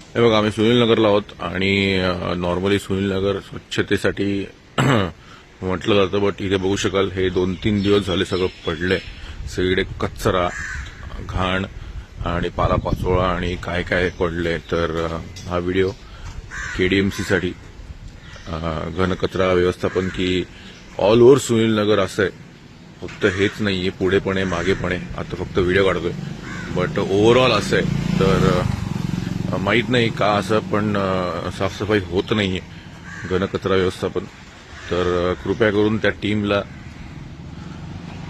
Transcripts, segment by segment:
हे बघा, आम्ही सुनीलनगरला आहोत आणि नॉर्मली सुनीलनगर स्वच्छतेसाठी म्हटलं जातं, बट इथे बघू शकाल हे 2-3 दिवस झाले सगळं पडलंय. सगळीकडे कचरा, घाण आणि पालापाचोळा आणि काय काय पडलंय. तर हा व्हिडिओ केडीएमसीसाठी घनकचरा व्यवस्थापन की ऑल ओव्हर सुनीलनगर असं आहे. फक्त हेच नाहीये, पुढे पण आहे, मागे पण आहे. आता फक्त व्हिडिओ काढतोय, बट ओव्हरऑल असं आहे. तर माहीत नाही का असं, पण साफसफाई होत नाहीये, घनकचरा व्यवस्थापन. तर कृपया करून त्या टीमला,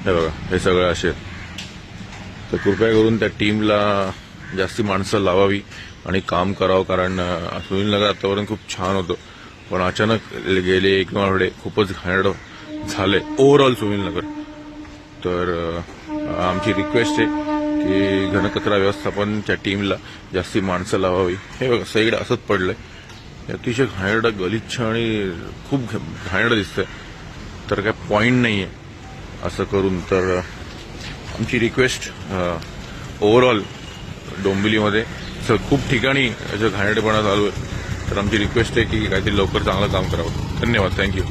हे बघा हे सगळं असे, तर कृपया करून त्या टीमला जास्ती माणसं लावावी आणि काम करावं. कारण सुनीलनगर आतापर्यंत खूप छान होतं, पण अचानक गेले 1 आठवडे खूपच घाणेरडं झालंय ओव्हरऑल सुनीलनगर. तर आमची रिक्वेस्ट आहे की घनकचरा व्यवस्थापनच्या टीमला जास्ती माणसं लावावी. हे बघा सगळीकडे असंच पडलंय, अतिशय घाणेरडं, गलिच्छ आणि खूप घाणेरडं दिसतंय. तर काय पॉईंट नाहीये असं करून. तर आमची रिक्वेस्ट, ओव्हरऑल डोंबिवलीमध्ये खूप ठिकाणी असं घाणेरडेपणा चालू आहे. तर आमची रिक्वेस्ट आहे की काहीतरी लवकर चांगलं काम करावं. धन्यवाद, थँक्यू.